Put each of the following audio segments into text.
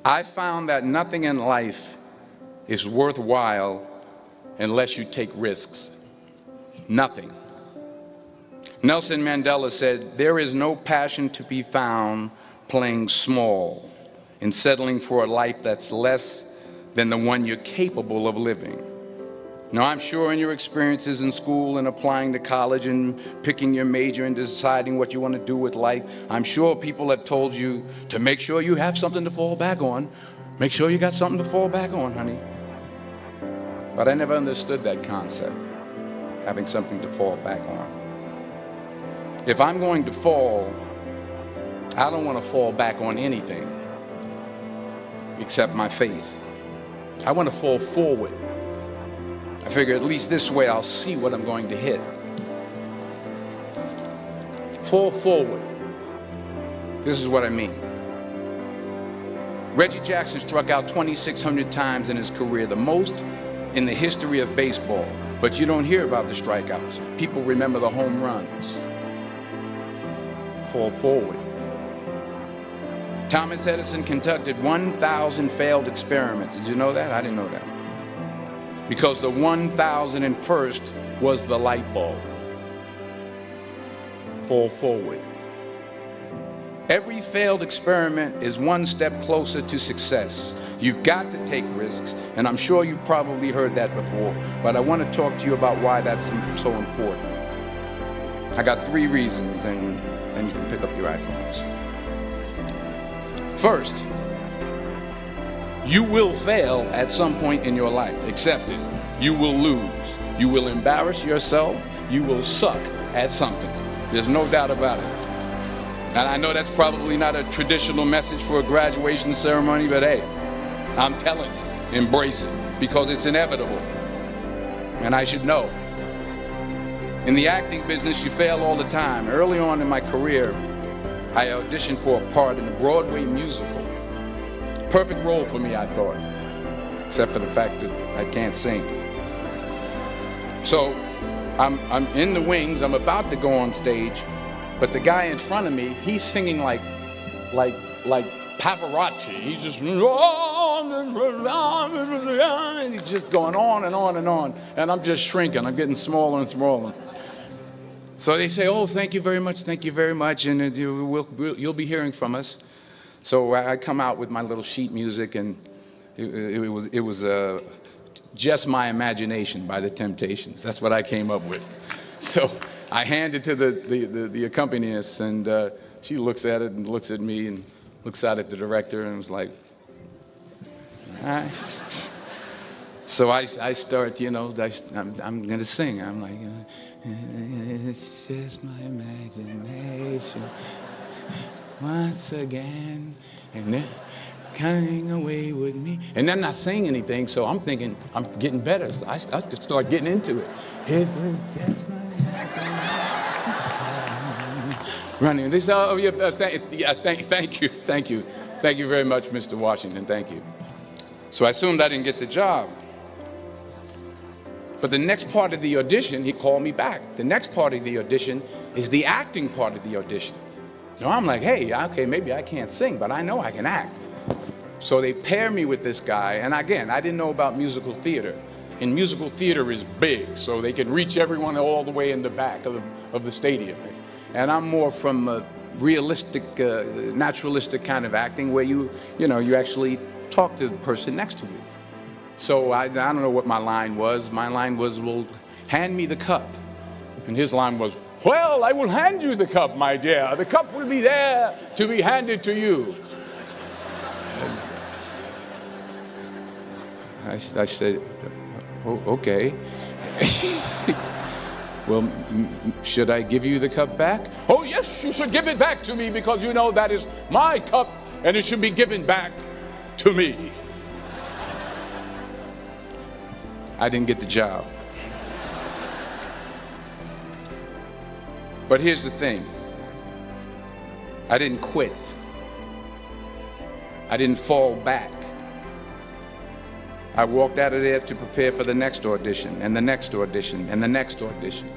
I found that nothing in life is worthwhile unless you take risks. Nothing. Nelson Mandela said, "There is no passion to be found playing small and settling for a life that's less than the one you're capable of living." Now, I'm sure in your experiences in school and applying to college and picking your major and deciding what you want to do with life, I'm sure people have told you to make sure you have something to fall back on. Make sure you got something to fall back on, honey. But I never understood that concept, having something to fall back on. If I'm going to fall, I don't want to fall back on anything except my faith. I want to fall forward. I figure at least this way I'll see what I'm going to hit. Fall forward. This is what I mean. Reggie Jackson struck out 2,600 times in his career, the most in the history of baseball. But you don't hear about the strikeouts. People remember the home runs. Fall forward. Thomas Edison conducted 1,000 failed experiments. Did you know that? I didn't know that. Because the 1,001st was the light bulb. Fall forward. Every failed experiment is one step closer to success. You've got to take risks, and I'm sure you've probably heard that before, but I want to talk to you about why that's so important. I got 3 reasons, and you can pick up your iPhones. First, you will fail at some point in your life. Accept it. You will lose. You will embarrass yourself. You will suck at something. There's no doubt about it. And I know that's probably not a traditional message for a graduation ceremony, but hey, I'm telling you, embrace it, because it's inevitable. And I should know. In the acting business, you fail all the time. Early on in my career, I auditioned for a part in a Broadway musical. Perfect role for me, I thought, except for the fact that I can't sing. So I'm in the wings, I'm about to go on stage, but the guy in front of me, he's singing like Pavarotti. He's just, and he's just going on and on and on, and I'm just shrinking. I'm getting smaller and smaller. So they say, "Oh, thank you very much, and you'll be hearing from us." So I come out with my little sheet music, and it was Just My Imagination by the Temptations. That's what I came up with. So I hand it to the accompanist, and she looks at it and looks at me and looks out at the director and was like, "All right." So I start, I'm going to sing. I'm like, "It's just my imagination once again, and they're coming away with me." And they're not saying anything, so I'm thinking I'm getting better. So I just start getting into it. It was just my imagination. Running. They say, "Oh, yeah, thank you very much, Mr. Washington. Thank you." So I assumed I didn't get the job. But the next part of the audition, he called me back. The next part of the audition is the acting part of the audition. So I'm like, hey, okay, maybe I can't sing, but I know I can act. So they pair me with this guy, and again, I didn't know about musical theater. And musical theater is big, so they can reach everyone all the way in the back of the stadium. And I'm more from a realistic, naturalistic kind of acting where you actually talk to the person next to you. So I don't know what my line was. My line was, "Well, hand me the cup." And his line was, "Well, I will hand you the cup, my dear. The cup will be there to be handed to you." I said, "Oh, okay." "Well, should I give you the cup back?" "Oh, yes, you should give it back to me, because that is my cup, and it should be given back to me." I didn't get the job. But here's the thing. I didn't quit. I didn't fall back. I walked out of there to prepare for the next audition, and the next audition, and the next audition.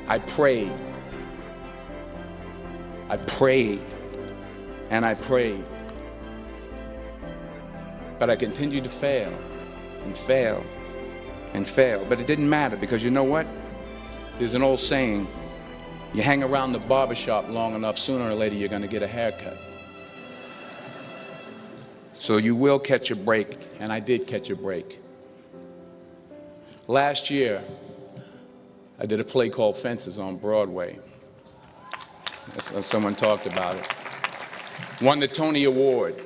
I prayed. I prayed. And I prayed. But I continued to fail and fail and fail. But it didn't matter, because you know what? There's an old saying, you hang around the barbershop long enough, sooner or later you're going to get a haircut. So you will catch a break, and I did catch a break. Last year, I did a play called Fences on Broadway. Someone talked about it. Won the Tony Award.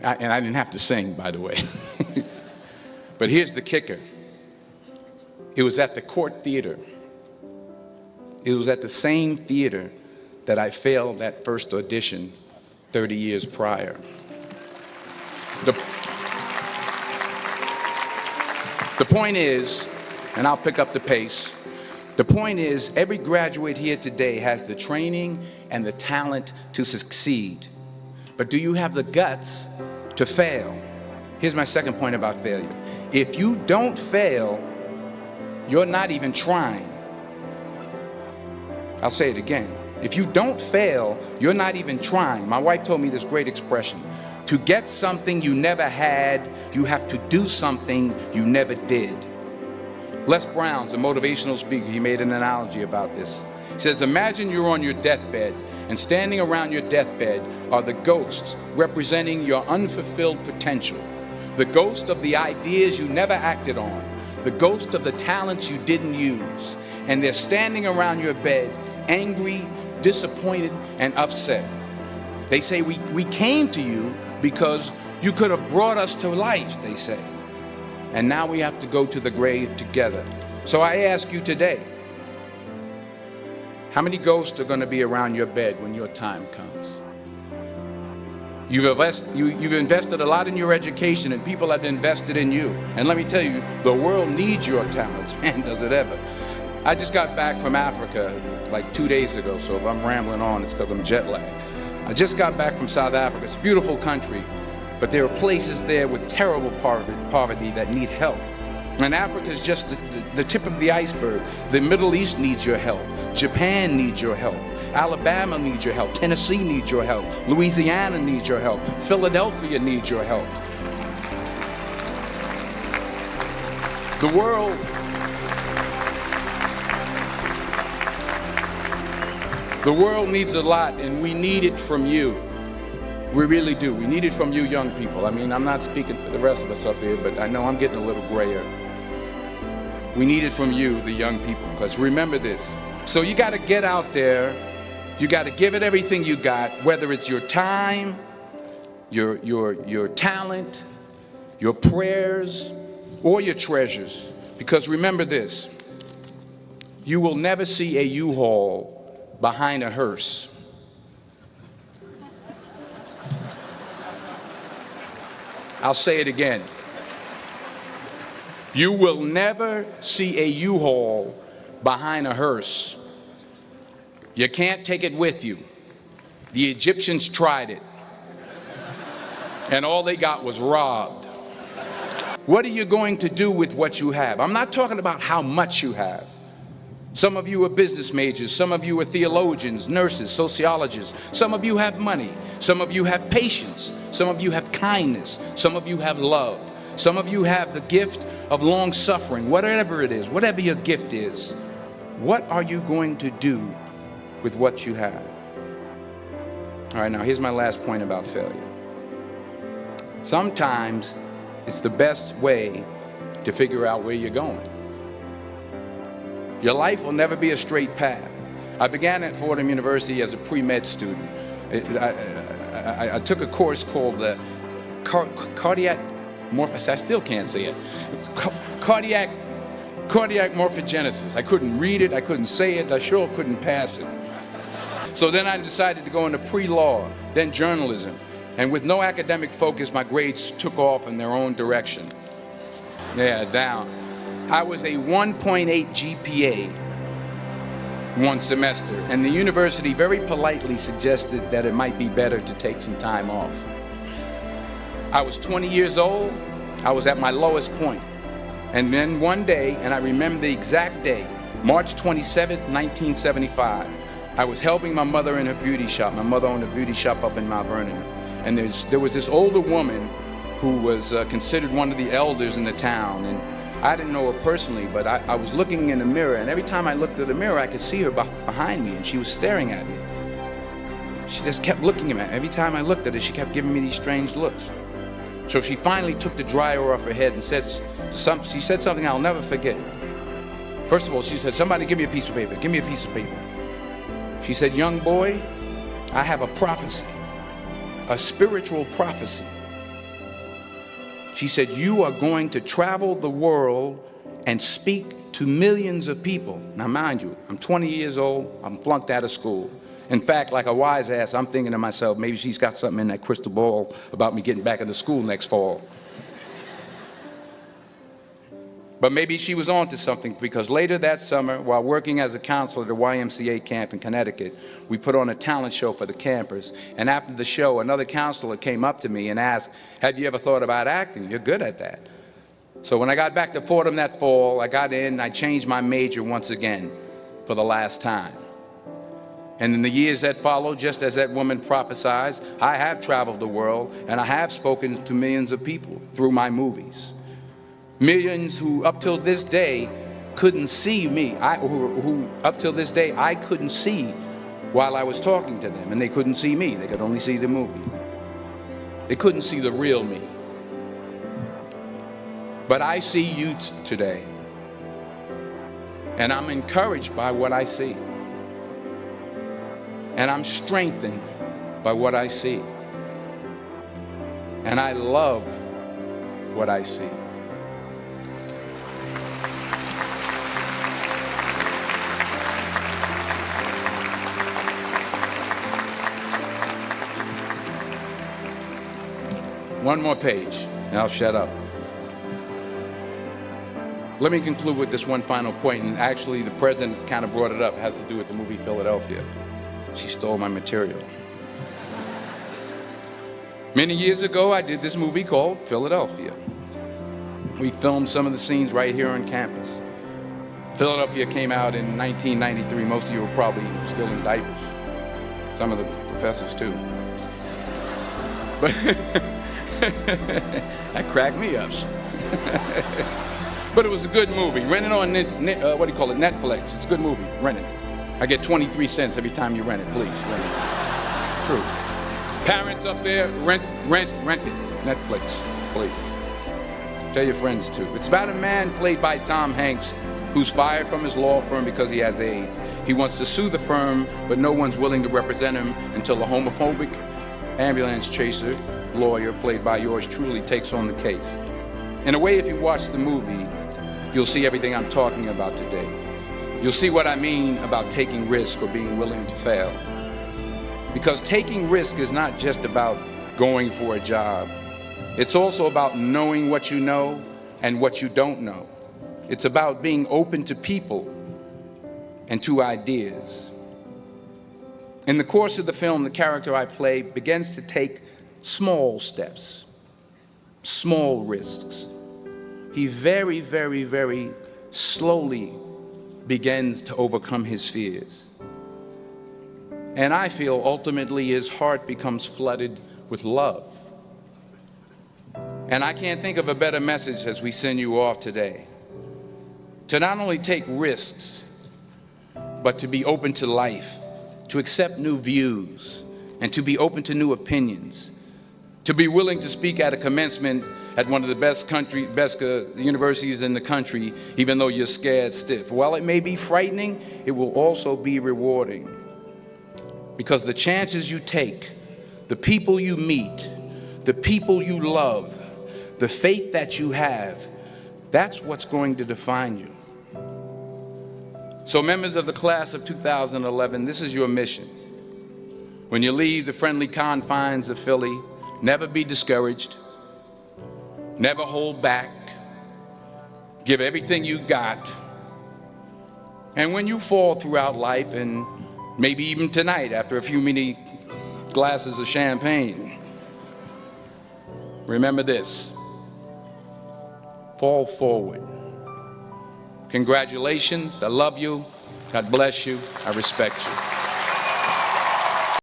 And I didn't have to sing, by the way. But here's the kicker. It was at the Court Theater. It was at the same theater that I failed that first audition 30 years prior. The point is, and I'll pick up the pace, the point is, every graduate here today has the training and the talent to succeed. But do you have the guts to fail? Here's my second point about failure. If you don't fail, you're not even trying. I'll say it again. If you don't fail, you're not even trying. My wife told me this great expression. To get something you never had, you have to do something you never did. Les Brown's a motivational speaker. He made an analogy about this. He says, imagine you're on your deathbed, and standing around your deathbed are the ghosts representing your unfulfilled potential. The ghost of the ideas you never acted on. The ghost of the talents you didn't use. And they're standing around your bed, angry, disappointed, and upset. They say, we came to you because you could have brought us to life, they say. And now we have to go to the grave together. So I ask you today, how many ghosts are going to be around your bed when your time comes? You've invested a lot in your education, and people have invested in you. And let me tell you, the world needs your talents. Man, does it ever. I just got back from Africa like 2 days ago, so if I'm rambling on, it's because I'm jet lagged. I just got back from South Africa. It's a beautiful country, but there are places there with terrible poverty that need help. And Africa is just the tip of the iceberg. The Middle East needs your help. Japan needs your help. Alabama needs your help. Tennessee needs your help. Louisiana needs your help. Philadelphia needs your help. The world needs a lot, and we need it from you. We really do. We need it from you young people. I mean, I'm not speaking for the rest of us up here, but I know I'm getting a little grayer. We need it from you, the young people, because remember this. So you got to get out there. You got to give it everything you got, whether it's your time, your talent, your prayers, or your treasures. Because remember this. You will never see a U-Haul behind a hearse. I'll say it again. You will never see a U-Haul behind a hearse. You can't take it with you. The Egyptians tried it, and all they got was robbed. What are you going to do with what you have? I'm not talking about how much you have. Some of you are business majors, some of you are theologians, nurses, sociologists. Some of you have money, some of you have patience, some of you have kindness, some of you have love, some of you have the gift of long suffering. Whatever it is, whatever your gift is, what are you going to do with what you have? All right, now here's my last point about failure. Sometimes it's the best way to figure out where you're going. Your life will never be a straight path. I began at Fordham University as a pre-med student. I took a course called the cardiac morphogenesis. I still can't say it. It's cardiac morphogenesis. I couldn't read it. I couldn't say it. I sure couldn't pass it. So then I decided to go into pre-law, then journalism. And with no academic focus, my grades took off in their own direction. Yeah, down. I was a 1.8 GPA one semester, and the university very politely suggested that it might be better to take some time off. I was 20 years old. I was at my lowest point. And then one day, and I remember the exact day, March 27th, 1975, I was helping my mother in her beauty shop. My mother owned a beauty shop up in Mount Vernon. And there was this older woman who was considered one of the elders in the town. And I didn't know her personally, but I was looking in the mirror, and every time I looked at the mirror, I could see her behind me, and she was staring at me. She just kept looking at me. Every time I looked at her, she kept giving me these strange looks. So she finally took the dryer off her head and she said something I'll never forget. First of all, she said, "Somebody give me a piece of paper. Give me a piece of paper." She said, "Young boy, I have a prophecy, a spiritual prophecy." She said, "You are going to travel the world and speak to millions of people." Now, mind you, I'm 20 years old. I'm flunked out of school. In fact, like a wise ass, I'm thinking to myself, maybe she's got something in that crystal ball about me getting back into school next fall. But maybe she was onto something, because later that summer, while working as a counselor at a YMCA camp in Connecticut, we put on a talent show for the campers. And after the show, another counselor came up to me and asked, "Have you ever thought about acting? You're good at that." So when I got back to Fordham that fall, I got in and I changed my major once again for the last time. And in the years that followed, just as that woman prophesied, I have traveled the world and I have spoken to millions of people through my movies. Millions who up till this day couldn't see me, who up till this day I couldn't see while I was talking to them, and they couldn't see me. They could only see the movie. They couldn't see the real me. But I see you today, and I'm encouraged by what I see. And I'm strengthened by what I see. And I love what I see. One more page, and I'll shut up. Let me conclude with this one final point, and actually the president kind of brought it up. It has to do with the movie Philadelphia. She stole my material. Many years ago, I did this movie called Philadelphia. We filmed some of the scenes right here on campus. Philadelphia came out in 1993. Most of you were probably still in diapers. Some of the professors too. But that cracked me up. But it was a good movie. Rent it on Netflix. It's a good movie. Rent it. I get 23 cents every time you rent it. Please, rent it. True. Parents up there, rent it. Netflix, please. Tell your friends too. It's about a man played by Tom Hanks who's fired from his law firm because he has AIDS. He wants to sue the firm, but no one's willing to represent him until a homophobic ambulance chaser lawyer, played by yours truly, takes on the case. In a way, if you watch the movie, you'll see everything I'm talking about today. You'll see what I mean about taking risk or being willing to fail. Because taking risk is not just about going for a job. It's also about knowing what you know and what you don't know. It's about being open to people and to ideas. In the course of the film, the character I play begins to take small steps, small risks. He very, very, very slowly begins to overcome his fears. And I feel ultimately his heart becomes flooded with love. And I can't think of a better message as we send you off today. To not only take risks, but to be open to life, to accept new views, and to be open to new opinions, to be willing to speak at a commencement at one of the best universities in the country, even though you're scared stiff. While it may be frightening, it will also be rewarding. Because the chances you take, the people you meet, the people you love, the faith that you have, that's what's going to define you. So members of the class of 2011, this is your mission. When you leave the friendly confines of Philly, never be discouraged. Never hold back. Give everything you got. And when you fall throughout life, and maybe even tonight after a few many glasses of champagne, remember this: fall forward. Congratulations. I love you. God bless you. I respect you.